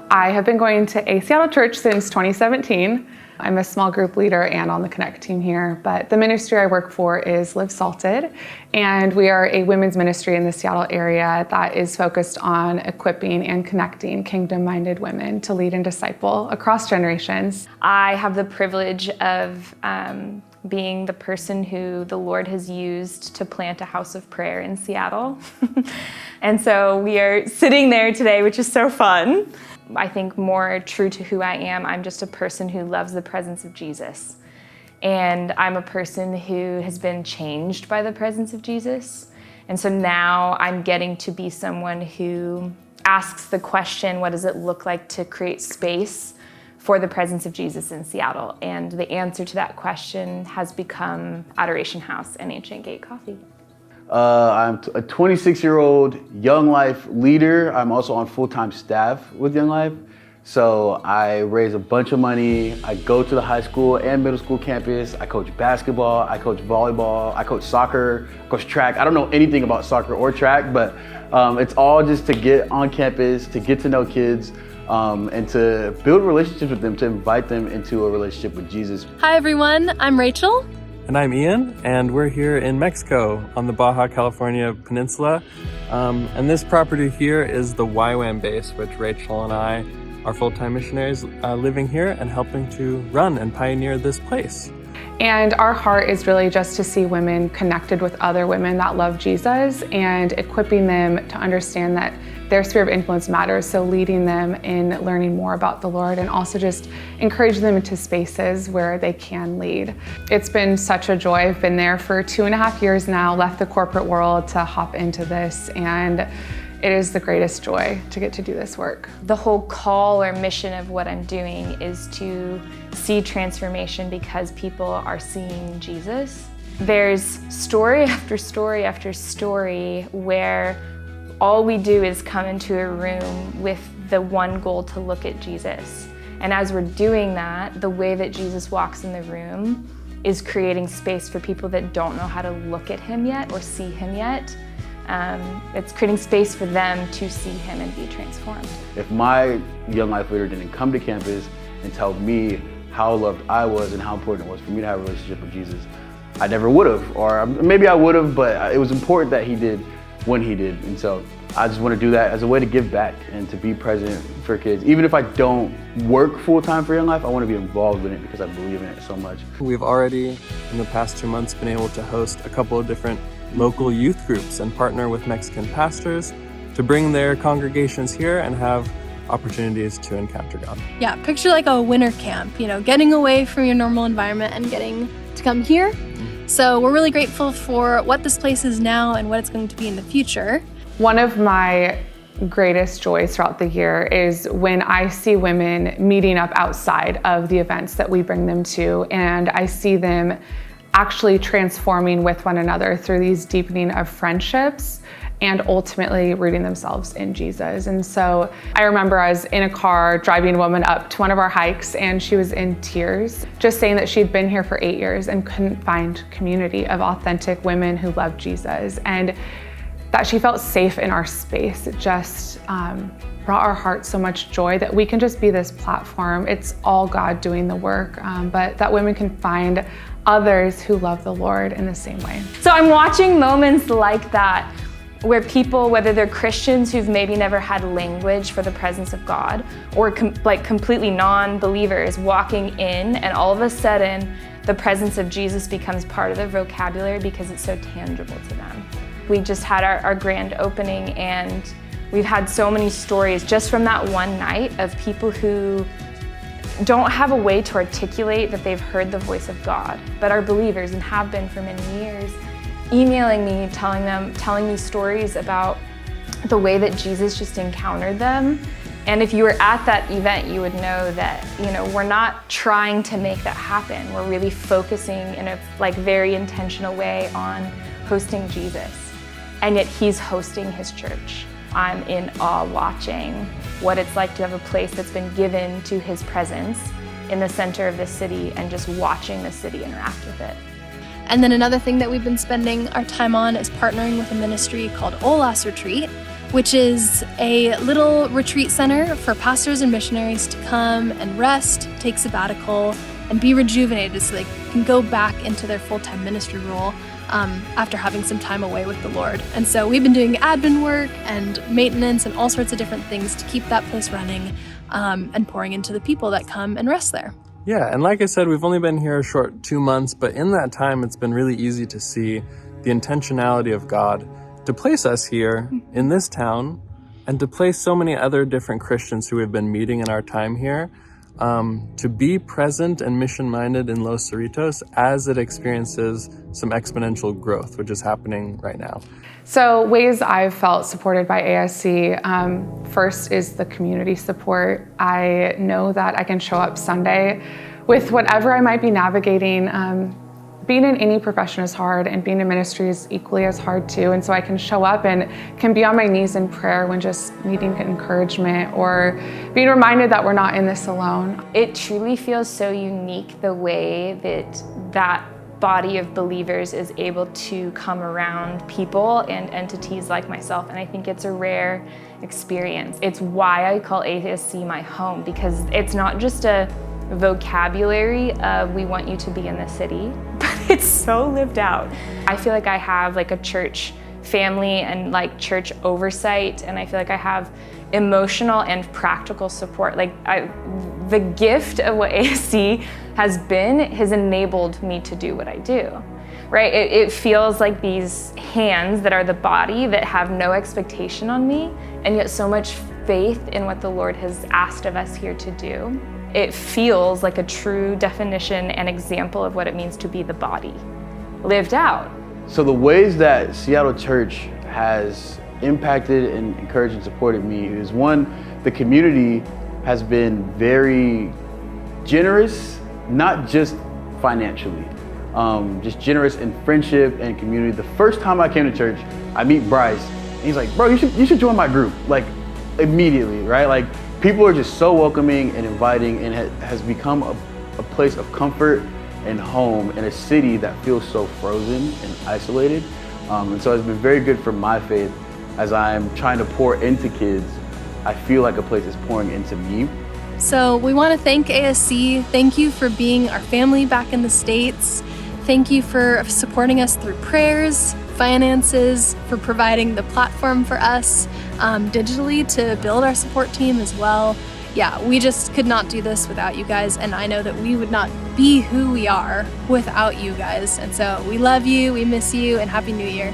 I have been going to a Seattle church since 2017. I'm a small group leader and on the Connect team here, but the ministry I work for is Live Salted, and we are a women's ministry in the Seattle area that is focused on equipping and connecting kingdom-minded women to lead and disciple across generations. I have the privilege of being the person who the Lord has used to plant a house of prayer in Seattle. And so we are sitting there today, which is so fun. I think more true to who I am, I'm just a person who loves the presence of Jesus. And I'm a person who has been changed by the presence of Jesus. And so now I'm getting to be someone who asks the question, what does it look like to create space for the presence of Jesus in Seattle? And the answer to that question has become Adoration House and Ancient Gate Coffee. I'm a 26-year-old Young Life leader. I'm also on full-time staff with Young Life. So I raise a bunch of money. I go to the high school and middle school campus. I coach basketball, I coach volleyball, I coach soccer, I coach track. I don't know anything about soccer or track, but it's all just to get on campus, to get to know kids, and to build relationships with them, to invite them into a relationship with Jesus. Hi everyone, I'm Rachel. And I'm Ian, and we're here in Mexico on the Baja California Peninsula. And this property here is the YWAM base, which Rachel and I are full-time missionaries living here and helping to run and pioneer this place. And our heart is really just to see women connected with other women that love Jesus and equipping them to understand that their sphere of influence matters. So leading them in learning more about the Lord and also just encouraging them into spaces where they can lead. It's been such a joy. I've been there for 2.5 years now, left the corporate world to hop into this, and it is the greatest joy to get to do this work. The whole call or mission of what I'm doing is to see transformation because people are seeing Jesus. There's story after story after story where all we do is come into a room with the one goal to look at Jesus. And as we're doing that, the way that Jesus walks in the room is creating space for people that don't know how to look at him yet or see him yet. It's creating space for them to see him and be transformed. If my Young Life leader didn't come to campus and tell me how loved I was and how important it was for me to have a relationship with Jesus, I never would have, or maybe I would have, but it was important that he did when he did. And so I just want to do that as a way to give back and to be present for kids. Even if I don't work full-time for Young Life, I want to be involved in it because I believe in it so much. We've already, in the past 2 months, been able to host a couple of different local youth groups and partner with Mexican pastors to bring their congregations here and have opportunities to encounter God. Yeah, picture like a winter camp, getting away from your normal environment and getting to come here. So we're really grateful for what this place is now and what it's going to be in the future. One of my greatest joys throughout the year is when I see women meeting up outside of the events that we bring them to, and I see them actually transforming with one another through these deepening of friendships and ultimately rooting themselves in Jesus. And so I remember I was in a car driving a woman up to one of our hikes, and she was in tears, just saying that she'd been here for 8 years and couldn't find community of authentic women who loved Jesus, and that she felt safe in our space. It just brought our heart so much joy that we can just be this platform. It's all God doing the work, but that women can find others who love the Lord in the same way. So I'm watching moments like that where people, whether they're Christians who've maybe never had language for the presence of God, or completely non-believers walking in, and all of a sudden the presence of Jesus becomes part of their vocabulary because it's so tangible to them. We just had our grand opening, and we've had so many stories just from that one night of people who don't have a way to articulate that they've heard the voice of God, but are believers and have been for many years, emailing me, telling me stories about the way that Jesus just encountered them. And if you were at that event, you would know that, we're not trying to make that happen. We're really focusing in a very intentional way on hosting Jesus. And yet he's hosting his church. I'm in awe watching what it's like to have a place that's been given to his presence in the center of the city and just watching the city interact with it. And then another thing that we've been spending our time on is partnering with a ministry called Olas Retreat. which is a little retreat center for pastors and missionaries to come and rest, take sabbatical, and be rejuvenated so they can go back into their full-time ministry role after having some time away with the Lord. And so we've been doing admin work and maintenance and all sorts of different things to keep that place running and pouring into the people that come and rest there. Yeah, and like I said, we've only been here a short 2 months, but in that time, it's been really easy to see the intentionality of God to place us here in this town and to place so many other different Christians who have been meeting in our time here to be present and mission-minded in Los Cerritos as it experiences some exponential growth, which is happening right now. So ways I've felt supported by ASC, first is the community support. I know that I can show up Sunday with whatever I might be navigating. Being in any profession is hard, and being in ministry is equally as hard too. And so I can show up and can be on my knees in prayer when just needing encouragement or being reminded that we're not in this alone. It truly feels so unique the way that body of believers is able to come around people and entities like myself, and I think it's a rare experience. It's why I call ASC my home, because it's not just a vocabulary of we want you to be in the city, but it's so lived out. I feel like I have like a church family and like church oversight, and I feel like I have emotional and practical support. Like the gift of what ASC has enabled me to do what I do, right? It feels like these hands that are the body that have no expectation on me, and yet so much faith in what the Lord has asked of us here to do. It feels like a true definition and example of what it means to be the body, lived out. So the ways that Seattle Church has impacted and encouraged and supported me is, one, the community has been very generous, not just financially, just generous in friendship and community. The first time I came to church, I meet Bryce, and he's like, bro, you should join my group, like immediately, right? Like, people are just so welcoming and inviting, and has become a place of comfort and home in a city that feels so frozen and isolated. And so it's been very good for my faith as I'm trying to pour into kids. I feel like a place is pouring into me. So we want to thank ASC. Thank you for being our family back in the States. Thank you for supporting us through prayers, finances, for providing the platform for us digitally to build our support team as well. Yeah, we just could not do this without you guys, and I know that we would not be who we are without you guys. And so we love you, we miss you, and Happy New Year.